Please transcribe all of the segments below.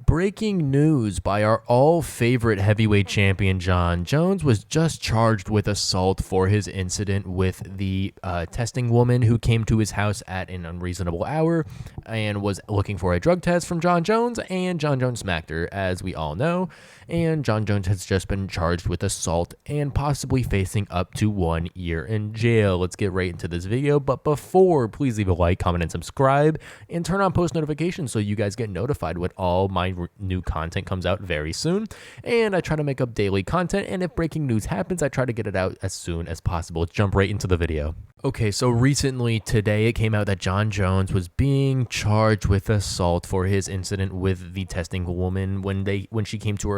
Breaking news by our all-favorite heavyweight champion Jon Jones was just charged with assault for his incident with the testing woman who came to his house at an unreasonable hour and was looking for a drug test from Jon Jones, and Jon Jones smacked her, as we all know. And Jon Jones has just been charged with assault and possibly facing up to 1 year in jail. Let's get right into this video, but before, please leave a like, comment, and subscribe, and turn on post notifications so you guys get notified when all my new content comes out very soon. And I try to make up daily content, and if breaking news happens, I try to get it out as soon as possible. Let's jump right into the video. Okay, so recently today it came out that Jon Jones was being charged with assault for his incident with the testing woman when she came to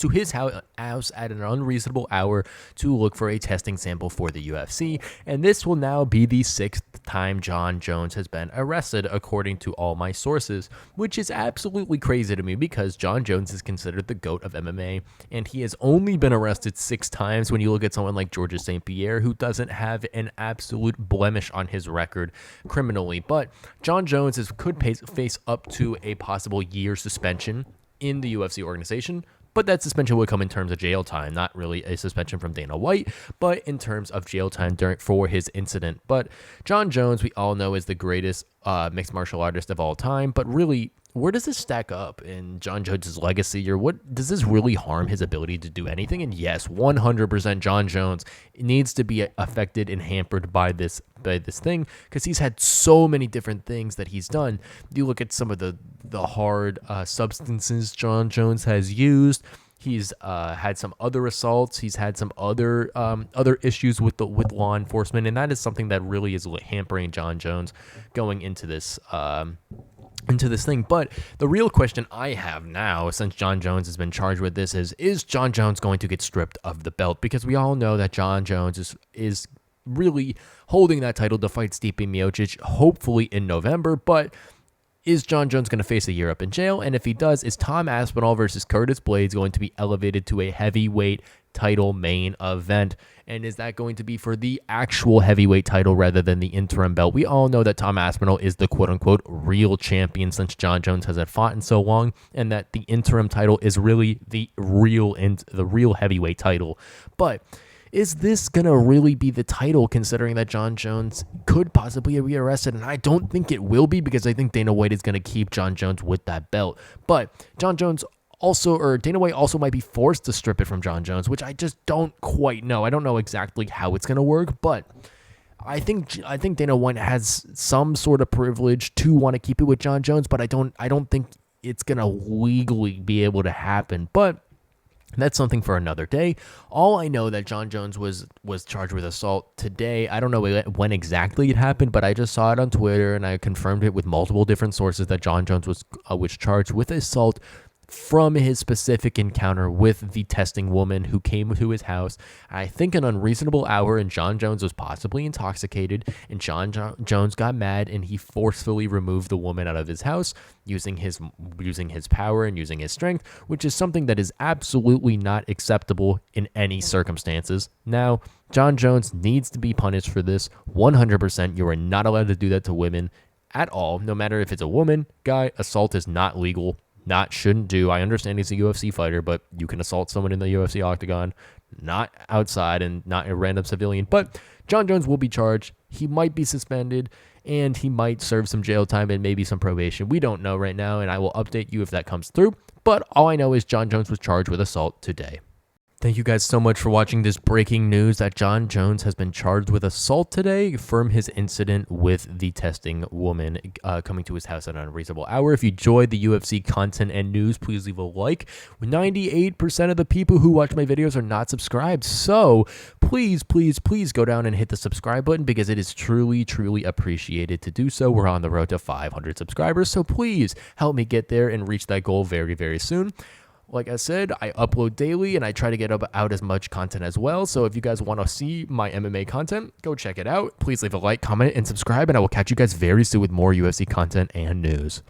his house at an unreasonable hour to look for a testing sample for the UFC, and this will now be the 6th time Jon Jones has been arrested according to all my sources, which is absolutely crazy to me because Jon Jones is considered the GOAT of MMA, and he has only been arrested 6 times when you look at someone like Georges St. Pierre, who doesn't have an absolute blemish on his record criminally. But Jon Jones could face up to a possible year suspension in the UFC organization, but that suspension would come in terms of jail time, not really a suspension from Dana White, but in terms of jail time for his incident. But Jon Jones, we all know, is the greatest mixed martial artist of all time, but really, where does this stack up in Jon Jones' legacy, or what does this really harm his ability to do anything? And yes, 100% Jon Jones needs to be affected and hampered by this thing, because he's had so many different things that he's done. You look at some of the hard substances Jon Jones has used. He's had some other assaults. He's had some other issues with law enforcement, and that is something that really is hampering Jon Jones going into this thing. But the real question I have now, since Jon Jones has been charged with this, is Jon Jones going to get stripped of the belt? Because we all know that Jon Jones is really holding that title to fight Stipe Miocic, hopefully in November. But is Jon Jones going to face a year up in jail? And if he does, is Tom Aspinall versus Curtis Blaydes going to be elevated to a heavyweight title main event? And is that going to be for the actual heavyweight title rather than the interim belt? We all know that Tom Aspinall is the quote-unquote real champion since Jon Jones hasn't fought in so long, and that the interim title is really the real heavyweight title. But is this going to really be the title, considering that Jon Jones could possibly be arrested? And I don't think it will be, because I think Dana White is going to keep Jon Jones with that belt. But Dana White also might be forced to strip it from Jon Jones, which I just don't quite know. I don't know exactly how it's going to work, but I think Dana White has some sort of privilege to want to keep it with Jon Jones, but I don't think it's going to legally be able to happen. But that's something for another day. All I know that Jon Jones was charged with assault today. I don't know when exactly it happened, but I just saw it on Twitter, and I confirmed it with multiple different sources that Jon Jones was charged with assault from his specific encounter with the testing woman who came to his house, I think an unreasonable hour, and Jon Jones was possibly intoxicated, and Jon Jones got mad, and he forcefully removed the woman out of his house using his power and using his strength, which is something that is absolutely not acceptable in any circumstances. Now, Jon Jones needs to be punished for this 100%. You are not allowed to do that to women at all, no matter if it's a woman, guy. Assault is not legal. Shouldn't do. I understand he's a UFC fighter, but you can assault someone in the UFC octagon, not outside and not a random civilian. But Jon Jones will be charged. He might be suspended, and he might serve some jail time and maybe some probation. We don't know right now, and I will update you if that comes through. But all I know is Jon Jones was charged with assault today. Thank you guys so much for watching this breaking news that Jon Jones has been charged with assault today from his incident with the testing woman coming to his house at an unreasonable hour. If you enjoyed the UFC content and news, please leave a like. 98% of the people who watch my videos are not subscribed, so please go down and hit the subscribe button, because it is truly appreciated to do so. We're on the road to 500 subscribers, so please help me get there and reach that goal very soon. Like I said, I upload daily, and I try to get out as much content as well. So if you guys want to see my MMA content, go check it out. Please leave a like, comment, and subscribe, and I will catch you guys very soon with more UFC content and news.